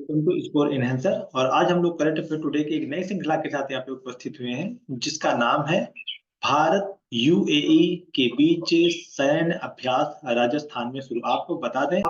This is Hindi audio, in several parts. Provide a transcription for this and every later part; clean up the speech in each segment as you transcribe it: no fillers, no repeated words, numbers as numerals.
Welcome to score enhancer. और आज हम लोग करंट अफेयर टुडे की एक नई श्रृंखला के साथ यहाँ पे उपस्थित हुए हैं, जिसका नाम है भारत यूएई के बीच सैन्य अभ्यास राजस्थान में शुरू। आपको बता दें,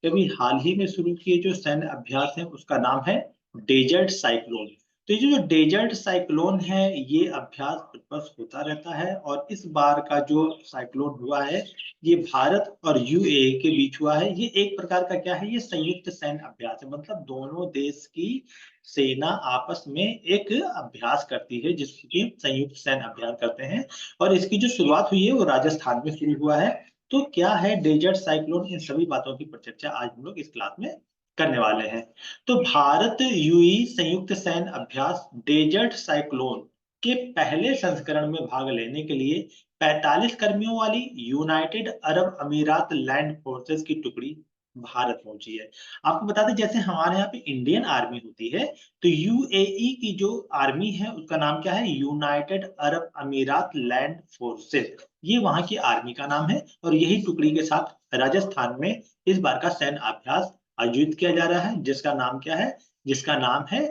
अभी हाल ही में शुरू किए जो सैन्य अभ्यास है उसका नाम है डेजर्ट साइक्लोन। तो ये जो डेजर्ट साइक्लोन है, ये अभ्यास प्रतिवर्ष होता रहता है और इस बार का जो साइक्लोन हुआ है ये भारत और यूएई के बीच हुआ है। ये एक प्रकार का क्या है, ये संयुक्त सैन्य अभ्यास है, मतलब दोनों देश की सेना आपस में एक अभ्यास करती है जिसकी संयुक्त सैन्य अभ्यास करते हैं। और इसकी जो शुरुआत हुई है वो राजस्थान में शुरू हुआ है। तो क्या है डेजर्ट साइक्लोन, इन सभी बातों की चर्चा आज हम लोग इस क्लास में करने वाले हैं। तो भारत यूएई संयुक्त सैन्य अभ्यास डेजर्ट साइक्लोन के पहले संस्करण में भाग लेने के लिए 45 कर्मियों वाली यूनाइटेड अरब अमीरात लैंड फोर्सेस की टुकड़ी भारत पहुंची है। आपको बता दें, जैसे हमारे यहाँ पे इंडियन आर्मी होती है, तो यूएई की जो आर्मी है उसका नाम क्या है, यूनाइटेड अरब अमीरात लैंड फोर्सेस। ये वहां की आर्मी का नाम है और यही टुकड़ी के साथ राजस्थान में इस बार का सैन्य अभ्यास आयोजित किया जा रहा है, जिसका नाम है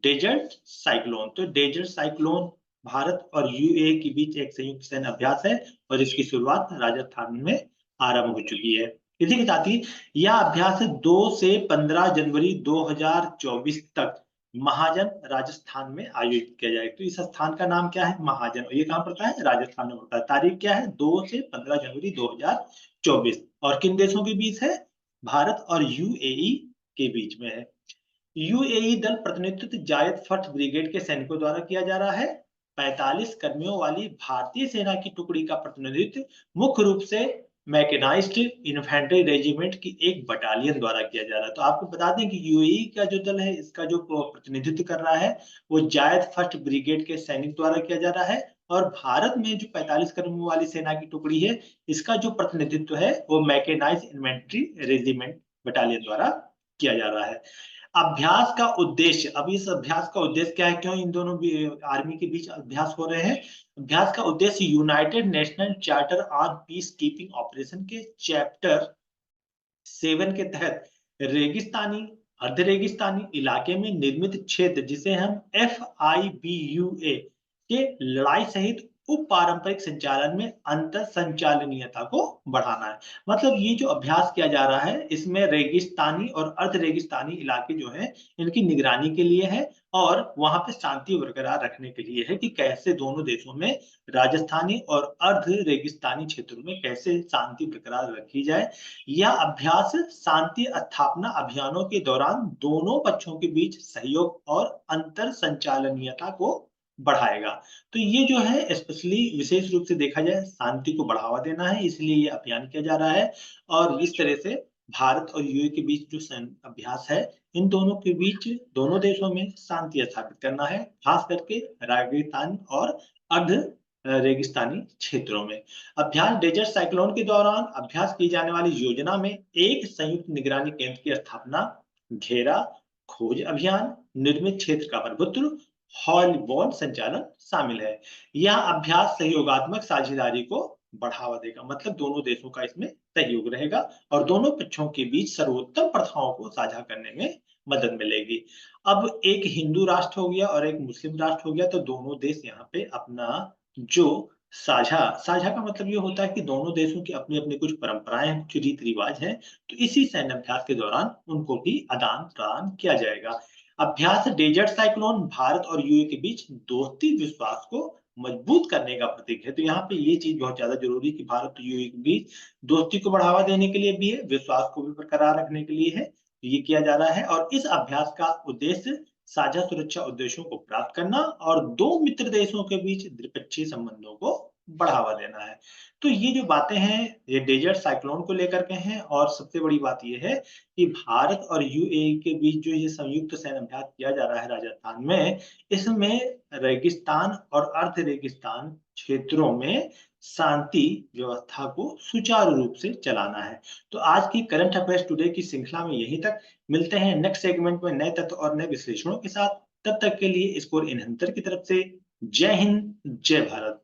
डेजर्ट साइक्लोन। तो डेजर्ट साइक्लोन भारत और यूएई के बीच एक संयुक्त सैन्य अभ्यास है और इसकी शुरुआत राजस्थान में आरंभ हो चुकी है। इसी के साथ ही यह अभ्यास 2 से 15 जनवरी 2024 तक महाजन राजस्थान में आयोजित किया जाएगा। तो इस स्थान का नाम क्या है, महाजन, और ये कहां पड़ता है, राजस्थान में पड़ता है। तारीख क्या है, 2 से 15 जनवरी 2024। और किन देशों के बीच है, भारत और यूएई के बीच में है। यूएई दल प्रतिनिधित्व जायद फट ब्रिगेड के सैनिकों द्वारा किया जा रहा है। 45 कर्मियों वाली भारतीय सेना की टुकड़ी का प्रतिनिधित्व मुख्य रूप से मैकेनाइज्ड इन्फेंट्री रेजिमेंट की एक बटालियन द्वारा किया जा रहा है। तो आपको बता दें कि यूएई का जो दल है, इसका जो प्रतिनिधित्व कर रहा है वो जायद फर्स्ट ब्रिगेड के सैनिक द्वारा किया जा रहा है। और भारत में जो 45 कर्मियों वाली सेना की टुकड़ी है, इसका जो प्रतिनिधित्व है वो मैकेनाइज्ड इन्फेंट्री रेजिमेंट बटालियन द्वारा किया जा रहा है। अभ्यास का उद्देश्य, अब इस अभ्यास का उद्देश्य क्या है, क्यों इन दोनों आर्मी के बीच अभ्यास हो रहे हैं। अभ्यास का उद्देश्य United national charter on peace keeping operation के चैप्टर 7 के तहत रेगिस्तानी अर्ध रेगिस्तानी इलाके में निर्मित क्षेत्र, जिसे हम FIBUA के लड़ाई सहित उप पारंपरिक संचालन में अंतर संचालनीयता को बढ़ाना है। मतलब ये जो अभ्यास किया जा रहा है, इसमें रेगिस्तानी और अर्ध रेगिस्तानी इलाके जो है इनकी निगरानी के लिए है और वहां पे शांति बरकरार रखने के लिए है कि कैसे दोनों देशों में राजस्थानी और अर्ध रेगिस्तानी क्षेत्रों में कैसे शांति बरकरार रखी जाए। यह अभ्यास शांति स्थापना अभियानों के दौरान दोनों पक्षों के बीच सहयोग और अंतर संचालनीयता को बढ़ाएगा। तो ये जो है स्पेशली विशेष रूप से देखा जाए शांति को बढ़ावा देना है, इसलिए ये अभियान किया जा रहा है। और इस तरह से भारत और यूएई के बीच जो सैन्य अभ्यास है, इन दोनों के बीच दोनों देशों में शांति स्थापित करना है, खास करके रेगिस्तान और अर्ध रेगिस्तानी क्षेत्रों में। अभ्यास डेजर्ट साइक्लोन के दौरान अभ्यास की जाने वाली योजना में एक संयुक्त निगरानी केंद्र की स्थापना, घेरा, खोज अभियान, निर्मित क्षेत्र का प्रभुत्व, हॉल संचालन शामिल है। यह अभ्यास सहयोगात्मक साझेदारी को बढ़ावा देगा, मतलब दोनों देशों का इसमें सहयोग रहेगा और दोनों पक्षों के बीच सर्वोत्तम प्रथाओं को साझा करने में मदद मिलेगी। अब एक हिंदू राष्ट्र हो गया और एक मुस्लिम राष्ट्र हो गया, तो दोनों देश यहाँ पे अपना जो साझा साझा का मतलब ये होता है कि दोनों देशों की अपनी अपनी कुछ परंपराएं हैं, कुछ रीति रिवाज हैं, तो इसी सैन्य अभ्यास के दौरान उनको भी आदान प्रदान किया जाएगा। अभ्यास डेजर्ट साइक्लोन भारत और यूएई के बीच दोस्ती विश्वास को मजबूत करने का प्रतीक है। तो यहाँ पे ये चीज बहुत ज्यादा जरूरी है कि भारत और यूएई के बीच दोस्ती को बढ़ावा देने के लिए भी है, विश्वास को भी बरकरार रखने के लिए है, तो ये किया जा रहा है। और इस अभ्यास का उद्देश्य साझा सुरक्षा उद्देश्यों को प्राप्त करना और दो मित्र देशों के बीच द्विपक्षीय संबंधों को बढ़ावा देना है। तो ये जो बातें हैं ये डेजर्ट साइक्लोन को लेकर के हैं। और सबसे बड़ी बात ये है कि भारत और यूएई के बीच जो ये संयुक्त सैन्य अभ्यास किया जा रहा है राजस्थान में, इसमें रेगिस्तान और अर्ध रेगिस्तान क्षेत्रों में शांति व्यवस्था को सुचारू रूप से चलाना है। तो आज की करंट अफेयर्स टुडे की श्रृंखला में यहीं तक। मिलते हैं नेक्स्ट सेगमेंट में नए तथ्य और नए विश्लेषणों के साथ। तब तक के लिए स्कोर एनहंटर की तरफ से जय हिंद, जय भारत।